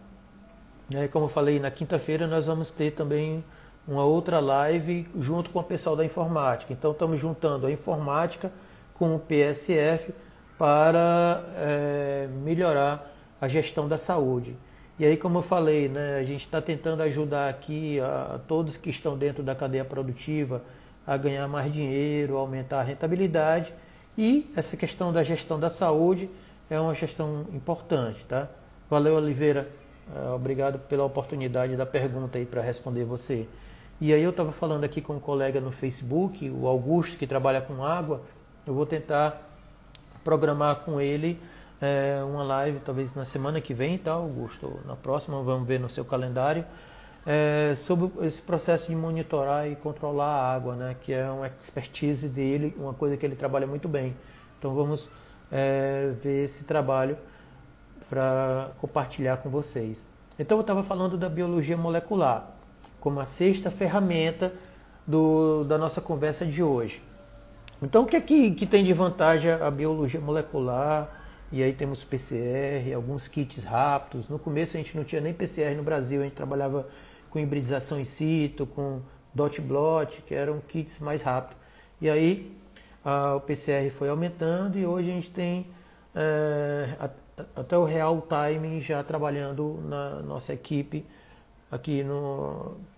Como eu falei, na quinta-feira nós vamos ter também uma outra live junto com o pessoal da informática. Então estamos juntando a informática com o PSF para melhorar a gestão da saúde. E aí, como eu falei, né, a gente está tentando ajudar aqui a todos que estão dentro da cadeia produtiva a ganhar mais dinheiro, aumentar a rentabilidade, e essa questão da gestão da saúde é uma gestão importante, tá? Valeu, Oliveira, obrigado pela oportunidade da pergunta aí para responder você. E aí eu estava falando aqui com um colega no Facebook, o Augusto, que trabalha com água. Eu vou tentar programar com ele uma live, talvez na semana que vem, tá, Augusto? Na próxima, vamos ver no seu calendário, sobre esse processo de monitorar e controlar a água, né, que é uma expertise dele, uma coisa que ele trabalha muito bem. Então vamos ver esse trabalho para compartilhar com vocês. Então eu estava falando da biologia molecular como a 6ª ferramenta da nossa conversa de hoje. Então o que é que tem de vantagem a biologia molecular? E aí temos PCR, alguns kits rápidos. No começo a gente não tinha nem PCR no Brasil, a gente trabalhava com hibridização in situ, com dot blot, que eram kits mais rápidos. E aí o PCR foi aumentando e hoje a gente tem até o real time já trabalhando na nossa equipe aqui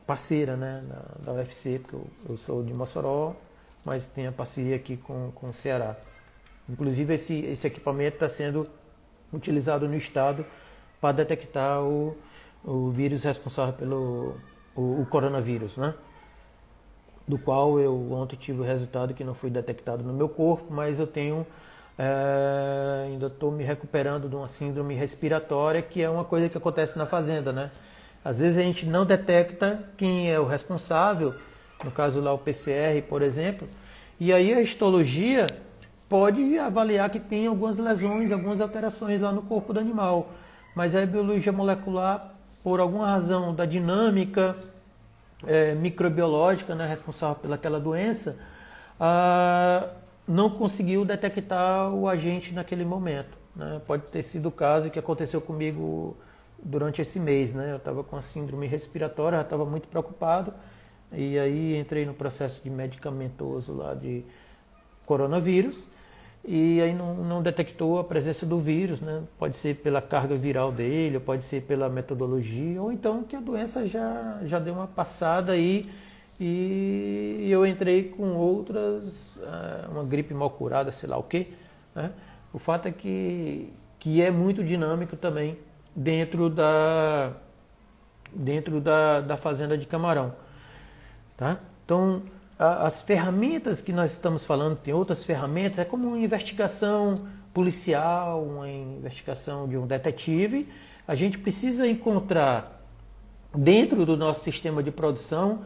parceira, né, da UFC, porque eu sou de Mossoró, mas tem a parceria aqui com o Ceará. Inclusive esse equipamento está sendo utilizado no estado para detectar o vírus responsável pelo coronavírus, né? Do qual eu ontem tive o resultado que não foi detectado no meu corpo, mas eu tenho ainda estou me recuperando de uma síndrome respiratória, que é uma coisa que acontece na fazenda, né? Às vezes a gente não detecta quem é o responsável, no caso lá o PCR, por exemplo, e aí a histologia pode avaliar que tem algumas lesões, algumas alterações lá no corpo do animal. Mas a biologia molecular, por alguma razão da dinâmica microbiológica, né, responsável pelaquela doença, não conseguiu detectar o agente naquele momento, né? Pode ter sido o caso que aconteceu comigo durante esse mês, né? Eu estava com a síndrome respiratória, já estava muito preocupado, e aí entrei no processo de medicamentoso lá de coronavírus, e aí não detectou a presença do vírus, né? Pode ser pela carga viral dele, ou pode ser pela metodologia, ou então que a doença já deu uma passada aí, e eu entrei com outras, uma gripe mal curada, sei lá o quê, né? O fato é que é muito dinâmico também dentro da fazenda de camarão, tá? Então, as ferramentas que nós estamos falando, tem outras ferramentas, é como uma investigação policial, uma investigação de um detetive. A gente precisa encontrar dentro do nosso sistema de produção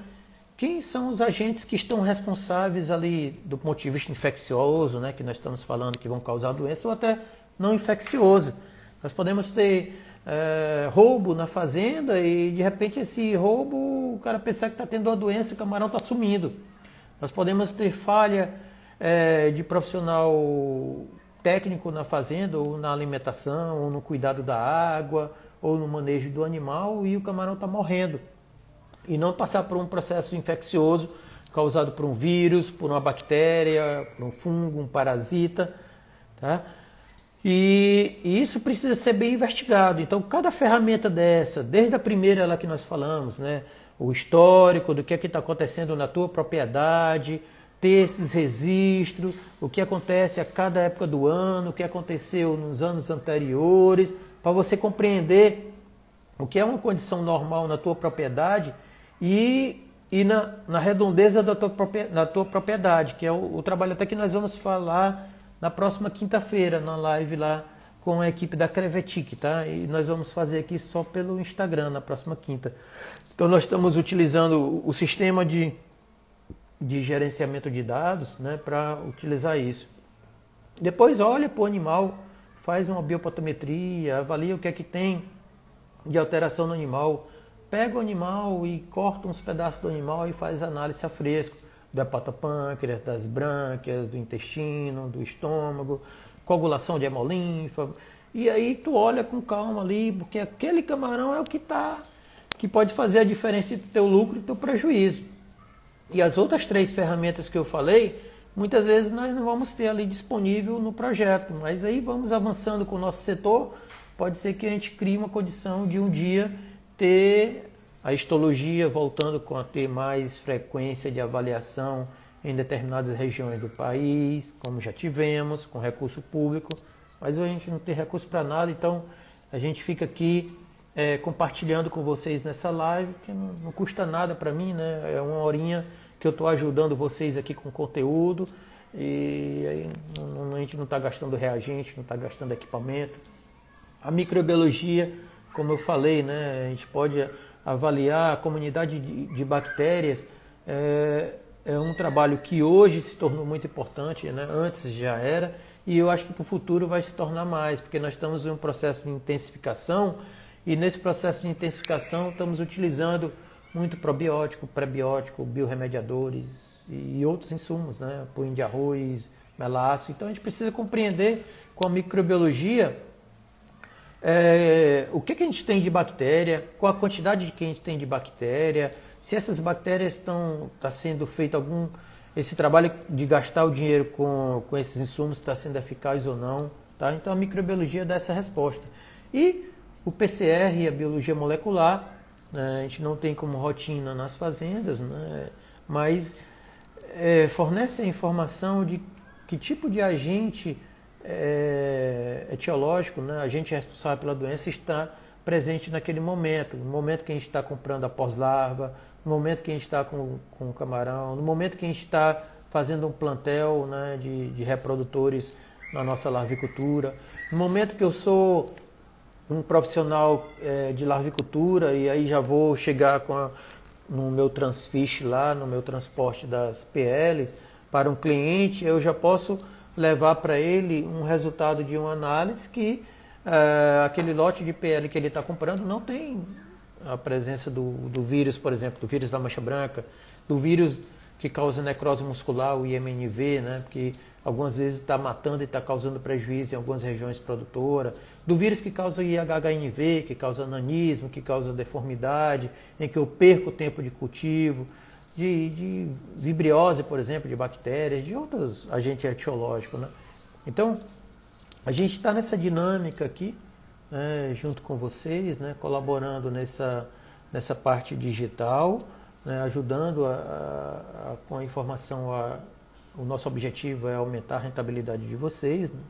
quem são os agentes que estão responsáveis ali do ponto de vista infeccioso, né, que nós estamos falando que vão causar doença, ou até não infeccioso. Nós podemos ter roubo na fazenda e de repente esse roubo, o cara pensar que está tendo uma doença e o camarão está sumindo. Nós podemos ter falha de profissional técnico na fazenda, ou na alimentação, ou no cuidado da água, ou no manejo do animal, e o camarão está morrendo. E não passar por um processo infeccioso causado por um vírus, por uma bactéria, por um fungo, um parasita, tá? E isso precisa ser bem investigado. Então, cada ferramenta dessa, desde a primeira lá que nós falamos, né, o histórico do que é que está acontecendo na tua propriedade, ter esses registros, o que acontece a cada época do ano, o que aconteceu nos anos anteriores, para você compreender o que é uma condição normal na tua propriedade e na redondeza da tua propriedade, que é o trabalho até que nós vamos falar na próxima quinta-feira, na live lá com a equipe da Crevetic, tá? E nós vamos fazer aqui só pelo Instagram na próxima quinta. Então nós estamos utilizando o sistema de gerenciamento de dados, né, para utilizar isso. Depois olha para o animal, faz uma biopatometria, avalia o que é que tem de alteração no animal, pega o animal e corta uns pedaços do animal e faz análise a fresco do hepatopâncreas, das brânquias, do intestino, do estômago, coagulação de hemolinfa. E aí tu olha com calma ali, porque aquele camarão é o que pode fazer a diferença entre teu lucro e teu prejuízo. E as outras 3 ferramentas que eu falei, muitas vezes nós não vamos ter ali disponível no projeto, mas aí vamos avançando com o nosso setor, pode ser que a gente crie uma condição de um dia ter a histologia voltando a ter mais frequência de avaliação em determinadas regiões do país, como já tivemos, com recurso público, mas a gente não tem recurso para nada, então a gente fica aqui compartilhando com vocês nessa live, que não custa nada para mim, né? É uma horinha que eu estou ajudando vocês aqui com conteúdo, e aí a gente não está gastando reagente, não está gastando equipamento. A microbiologia, como eu falei, né, a gente pode avaliar a comunidade de bactérias, é um trabalho que hoje se tornou muito importante, né? Antes já era, e eu acho que para o futuro vai se tornar mais, porque nós estamos em um processo de intensificação, e nesse processo de intensificação estamos utilizando muito probiótico, prebiótico, biorremediadores e outros insumos, né? Punho de arroz, melaço. Então a gente precisa compreender com a microbiologia o que a gente tem de bactéria, qual a quantidade de que a gente tem de bactéria, se essas bactérias está sendo feito esse trabalho de gastar o dinheiro com esses insumos está sendo eficaz ou não, tá? Então a microbiologia dá essa resposta. E o PCR e a biologia molecular, né, a gente não tem como rotina nas fazendas, né, mas fornece a informação de que tipo de agente etiológico, né, agente responsável pela doença está presente naquele momento, no momento que a gente está comprando a pós-larva, no momento que a gente está com o camarão, no momento que a gente está fazendo um plantel, né, de reprodutores na nossa larvicultura, no momento que eu sou um profissional de larvicultura e aí já vou chegar no meu transfish lá, no meu transporte das PLs para um cliente, eu já posso levar para ele um resultado de uma análise que aquele lote de PL que ele está comprando não tem a presença do vírus, por exemplo, do vírus da mancha branca, do vírus que causa necrose muscular, o IMNV, né? Porque algumas vezes está matando e está causando prejuízo em algumas regiões produtoras, do vírus que causa IHHNV, que causa nanismo, que causa deformidade, em que eu perco o tempo de cultivo, de vibriose, por exemplo, de bactérias, de outros agentes etiológicos, né? Então, a gente está nessa dinâmica aqui, né, junto com vocês, né, colaborando nessa parte digital, né, ajudando com a informação. O nosso objetivo é aumentar a rentabilidade de vocês, né?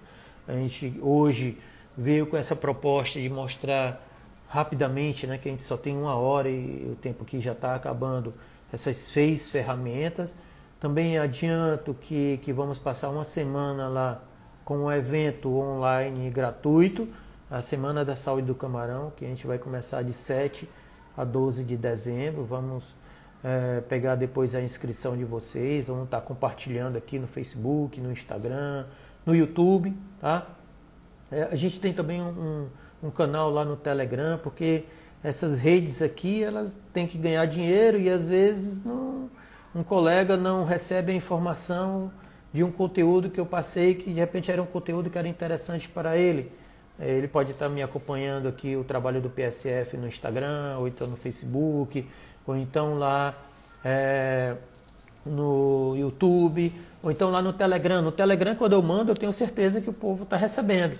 A gente hoje veio com essa proposta de mostrar rapidamente, né, que a gente só tem 1 hora e o tempo aqui já está acabando, essas 6 ferramentas. Também adianto que vamos passar uma semana lá com um evento online gratuito, a Semana da Saúde do Camarão, que a gente vai começar de 7 a 12 de dezembro. Vamos pegar depois a inscrição de vocês, vamos estar compartilhando aqui no Facebook, no Instagram, no YouTube, tá? A gente tem também um canal lá no Telegram, porque essas redes aqui, elas têm que ganhar dinheiro e às vezes um colega não recebe a informação de um conteúdo que eu passei, que de repente era um conteúdo que era interessante para ele. Ele pode estar me acompanhando aqui o trabalho do PSF no Instagram, ou então no Facebook, ou então lá no YouTube, ou então lá no Telegram. No Telegram, quando eu mando, eu tenho certeza que o povo está recebendo.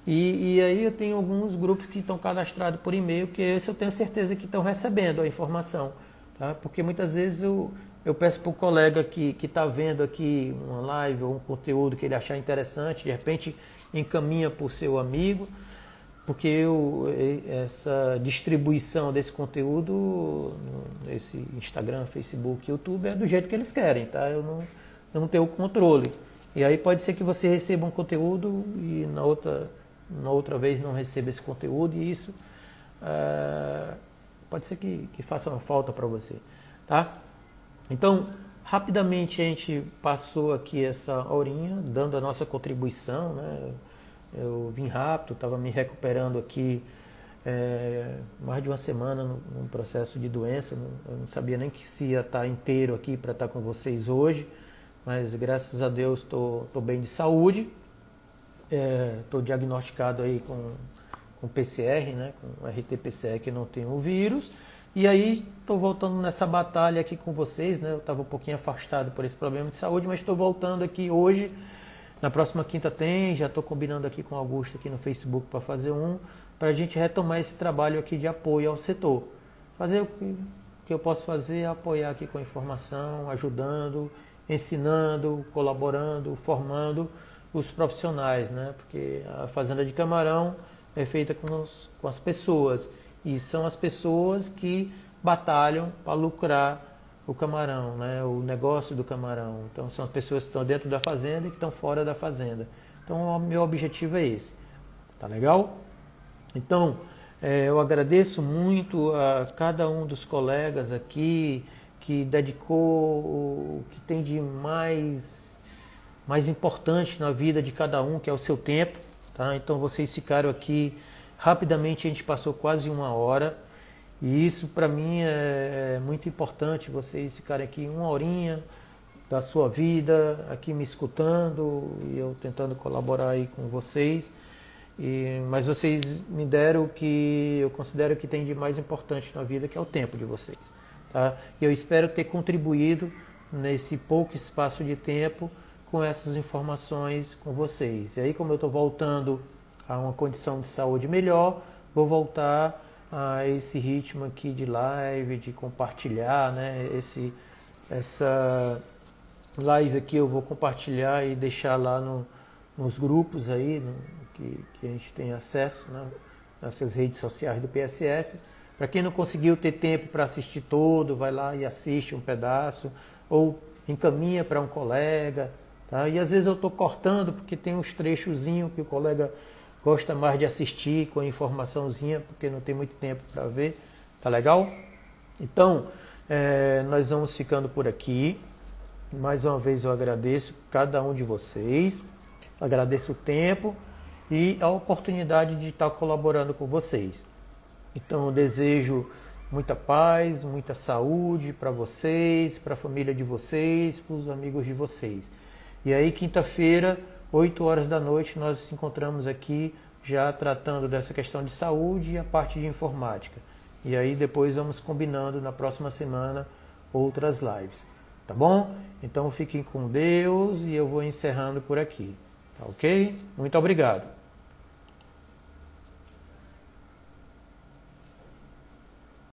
E aí eu tenho alguns grupos que estão cadastrados por e-mail, que esse eu tenho certeza que estão recebendo a informação. Tá? Porque muitas vezes eu peço para o colega que está vendo aqui uma live ou um conteúdo que ele achar interessante, de repente encaminha para o seu amigo, porque essa distribuição desse conteúdo, nesse Instagram, Facebook, YouTube, é do jeito que eles querem, tá? Eu não tenho o controle. E aí pode ser que você receba um conteúdo e na outra vez não receba esse conteúdo, e isso pode ser que faça uma falta para você, tá? Então, rapidamente a gente passou aqui essa horinha, dando a nossa contribuição, né? Eu vim rápido, estava me recuperando aqui mais de uma semana num processo de doença. Eu não sabia nem que se ia estar inteiro aqui para estar com vocês hoje, mas graças a Deus estou bem de saúde. Estou diagnosticado aí com PCR, né? Com RT-PCR, que não tem o vírus. E aí estou voltando nessa batalha aqui com vocês, né? Eu estava um pouquinho afastado por esse problema de saúde, mas estou voltando aqui hoje. Na próxima quinta já estou combinando aqui com o Augusto aqui no Facebook para fazer para a gente retomar esse trabalho aqui de apoio ao setor. Fazer o que eu posso fazer, apoiar aqui com a informação, ajudando, ensinando, colaborando, formando os profissionais, né? Porque a fazenda de camarão é feita com as pessoas, e são as pessoas que batalham para lucrar o camarão, né? O negócio do camarão. Então são as pessoas que estão dentro da fazenda e que estão fora da fazenda. Então o meu objetivo é esse. Tá legal? Então eu agradeço muito a cada um dos colegas aqui que dedicou o que tem de mais importante na vida de cada um, que é o seu tempo. Tá? Então vocês ficaram aqui rapidamente, a gente passou quase 1 hora. E isso para mim é muito importante, vocês ficarem aqui 1 horinha da sua vida, aqui me escutando e eu tentando colaborar aí com vocês. Mas vocês me deram o que eu considero que tem de mais importante na vida, que é o tempo de vocês. Tá? E eu espero ter contribuído nesse pouco espaço de tempo com essas informações com vocês. E aí, como eu estou voltando a uma condição de saúde melhor, vou voltar a esse ritmo aqui de live, de compartilhar, né? Essa live aqui eu vou compartilhar e deixar lá nos grupos aí, que a gente tem acesso, né? Nessas redes sociais do PSF. Para quem não conseguiu ter tempo para assistir todo, vai lá e assiste um pedaço, ou encaminha para um colega, tá? E às vezes eu estou cortando, porque tem uns trechozinhos que o colega gosta mais de assistir com a informaçãozinha, porque não tem muito tempo para ver. Tá legal? Então, nós vamos ficando por aqui. Mais uma vez eu agradeço cada um de vocês, agradeço o tempo e a oportunidade de estar colaborando com vocês. Então eu desejo muita paz, muita saúde para vocês, para a família de vocês, para os amigos de vocês. E aí, quinta-feira, 8 horas da noite, nós nos encontramos aqui já tratando dessa questão de saúde e a parte de informática. E aí depois vamos combinando na próxima semana outras lives. Tá bom? Então fiquem com Deus e eu vou encerrando por aqui. Tá ok? Muito obrigado.